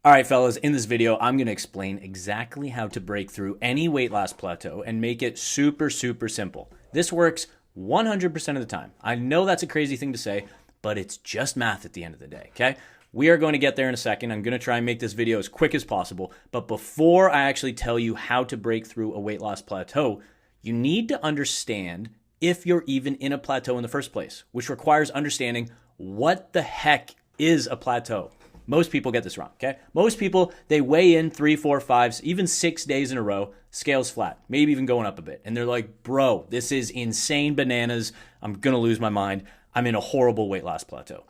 All right, fellas, in this video, I'm going to explain exactly how to break through any weight loss plateau and make it super, super simple. This works 100% of the time. I know that's a crazy thing to say, but it's just math at the end of the day, okay? We are going to get there in a second. I'm going to try and make this video as quick as possible. But before I actually tell you how to break through a weight loss plateau, you need to understand if you're even in a plateau in the first place, which requires understanding what the heck is a plateau. Most people get this wrong, okay? Most people, they weigh in 3, 4, 5, even 6 days in a row, scale's flat, maybe even going up a bit. And they're like, bro, this is insane bananas. I'm going to lose my mind. I'm in a horrible weight loss plateau.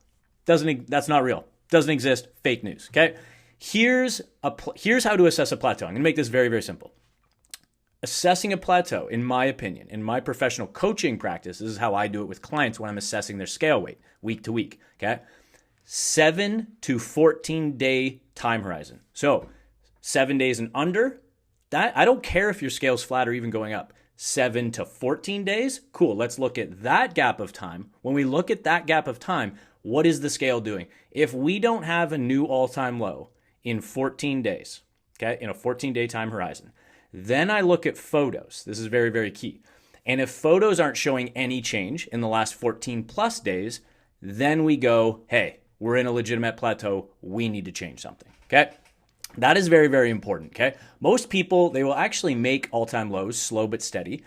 That's not real. Doesn't exist. Fake news, okay? Here's how to assess a plateau. I'm going to make this very, very simple. Assessing a plateau, in my opinion, in my professional coaching practice, this is how I do it with clients when I'm assessing their scale weight week to week, okay? 7 to 14 day time horizon. So 7 days and under, that I don't care if your scale's flat or even going up. 7 to 14 days, cool. Let's look at that gap of time. When we look at that gap of time, what is the scale doing? If we don't have a new all-time low in 14 days, okay, in a 14-day time horizon, then I look at photos. This is very, very key. And if photos aren't showing any change in the last 14 plus days, then we go, hey, we're in a legitimate plateau. We need to change something, okay? That is very, very important, okay? Most people, they will actually make all-time lows, slow but steady,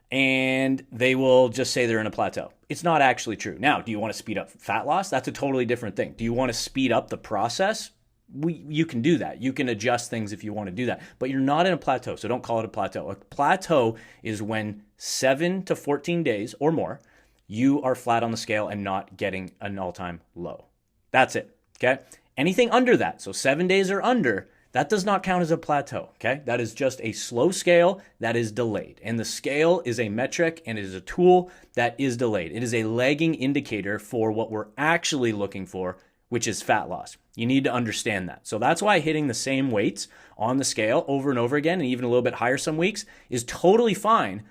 and they will just say they're in a plateau. It's not actually true. Now, do you want to speed up fat loss? That's a totally different thing. Do you want to speed up the process? You can do that. You can adjust things if you want to do that, but you're not in a plateau, so don't call it a plateau. A plateau is when 7 to 14 days or more, you are flat on the scale and not getting an all-time low. That's it, okay? Anything under that, so 7 days or under, that does not count as a plateau, okay? That is just a slow scale that is delayed. And the scale is a metric and it is a tool that is delayed. It is a lagging indicator for what we're actually looking for, which is fat loss. You need to understand that. So that's why hitting the same weights on the scale over and over again, and even a little bit higher some weeks, is totally fine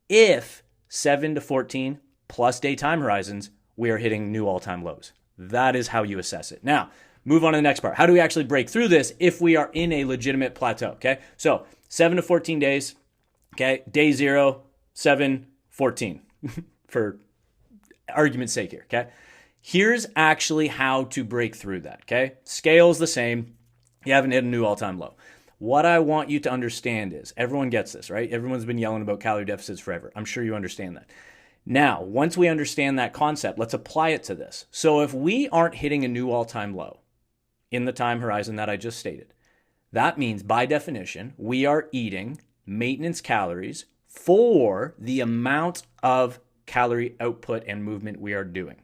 if 7 to 14 plus day time horizons, we are hitting new all-time lows. That is how you assess it. Now, move on to the next part. How do we actually break through this if we are in a legitimate plateau, okay? So 7 to 14 days, okay? Day 0, 7, 14, for argument's sake here, okay? Here's actually how to break through that, okay? Scale's the same. You haven't hit a new all-time low. What I want you to understand is, everyone gets this, right? Everyone's been yelling about calorie deficits forever. I'm sure you understand that. Now, once we understand that concept, let's apply it to this. So if we aren't hitting a new all-time low in the time horizon that I just stated, that means by definition, we are eating maintenance calories for the amount of calorie output and movement we are doing.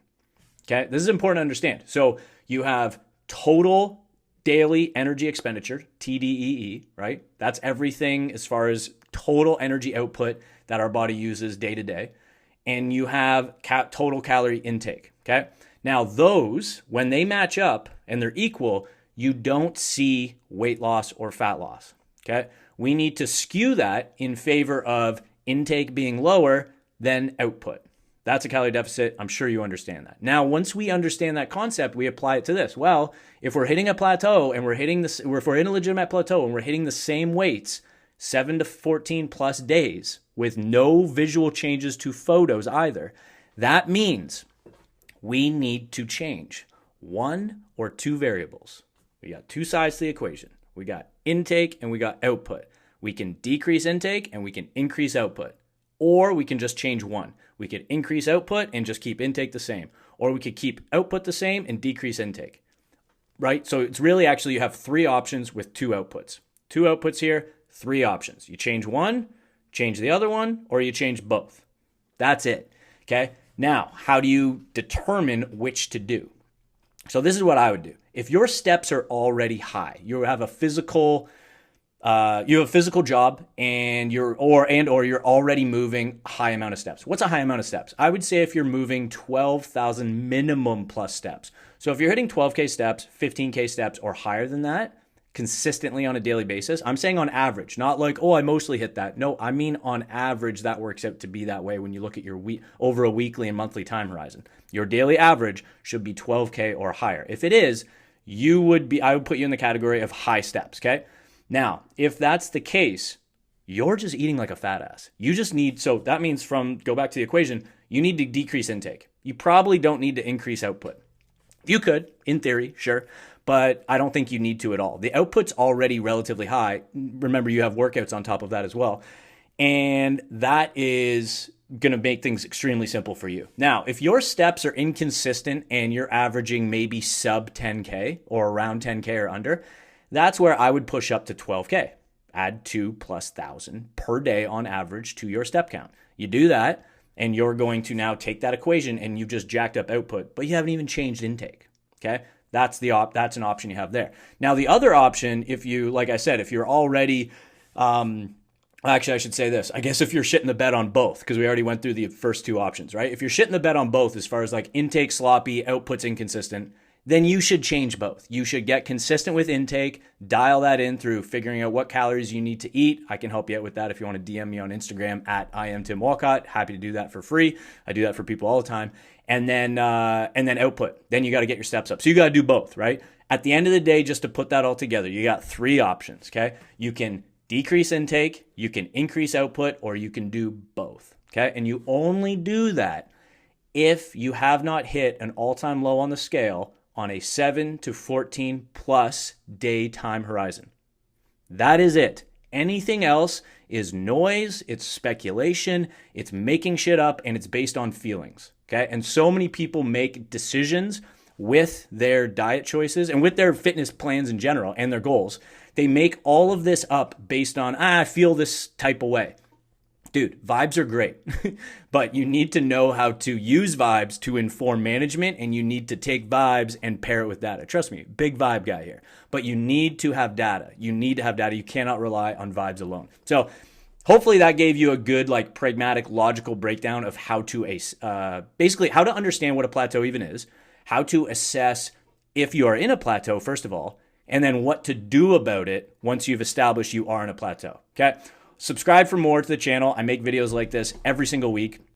Okay, this is important to understand. So you have total daily energy expenditure, TDEE, right? That's everything as far as total energy output that our body uses day to day. And you have total calorie intake, okay? Now those, when they match up and they're equal, you don't see weight loss or fat loss, okay? We need to skew that in favor of intake being lower than output. That's a calorie deficit. I'm sure you understand that. Now, once we understand that concept, we apply it to this. Well, if we're hitting a plateau and if we're in a legitimate plateau and we're hitting the same weights, 7 to 14 plus days with no visual changes to photos either, that means we need to change one or two variables. We got two sides to the equation. We got intake and we got output. We can decrease intake and we can increase output. Or we can just change one. We could increase output and just keep intake the same. Or we could keep output the same and decrease intake, right? So it's really actually you have three options with two outputs. Two outputs here, three options. You change one, change the other one, or you change both. That's it, okay? Now, how do you determine which to do? So this is what I would do. If your steps are already high, you have a physical job and you're already moving a high amount of steps. What's a high amount of steps? I would say if you're moving 12,000 minimum plus steps. So if you're hitting 12K steps, 15K steps, or higher than that consistently on a daily basis, I'm saying on average, not like, oh, I mostly hit that. No, I mean on average, that works out to be that way when you look at your over a weekly and monthly time horizon. Your daily average should be 12K or higher. If it is, I would put you in the category of high steps, okay? Now, if that's the case, you're just eating like a fat ass. You just need, so that means go back to the equation, you need to decrease intake. You probably don't need to increase output. You could, in theory, sure, but I don't think you need to at all. The output's already relatively high. Remember, you have workouts on top of that as well. And that is going to make things extremely simple for you. Now, if your steps are inconsistent and you're averaging maybe sub 10K or around 10K or under, that's where I would push up to 12K. Add 2,000+ per day on average to your step count. You do that, and you're going to now take that equation and you've just jacked up output, but you haven't even changed intake, okay? That's an option you have there. Now, the other option, if you, like I said, if you're already, actually, I should say this. I guess if you're shitting the bed on both, because we already went through the first two options, right? If you're shitting the bed on both as far as like intake sloppy, output's inconsistent, then you should change both. You should get consistent with intake, dial that in through figuring out what calories you need to eat. I can help you out with that if you want to DM me on Instagram at I am Tim Walcott. Happy to do that for free. I do that for people all the time. And then output. Then you got to get your steps up. So you got to do both, right? At the end of the day, just to put that all together, you got three options, okay? You can decrease intake, you can increase output, or you can do both, okay? And you only do that if you have not hit an all-time low on the scale on a 7 to 14 plus day time horizon. That is it. Anything else is noise, it's speculation, it's making shit up, and it's based on feelings, okay? And so many people make decisions with their diet choices and with their fitness plans in general and their goals. They make all of this up based on, I feel this type of way. Dude, vibes are great, but you need to know how to use vibes to inform management, and you need to take vibes and pair it with data. Trust me, big vibe guy here, but you need to have data. You need to have data. You cannot rely on vibes alone. So hopefully that gave you a good, like, pragmatic, logical breakdown of how to, basically how to understand what a plateau even is, how to assess if you are in a plateau, first of all, and then what to do about it once you've established you are in a plateau, okay? Subscribe for more to the channel. I make videos like this every single week.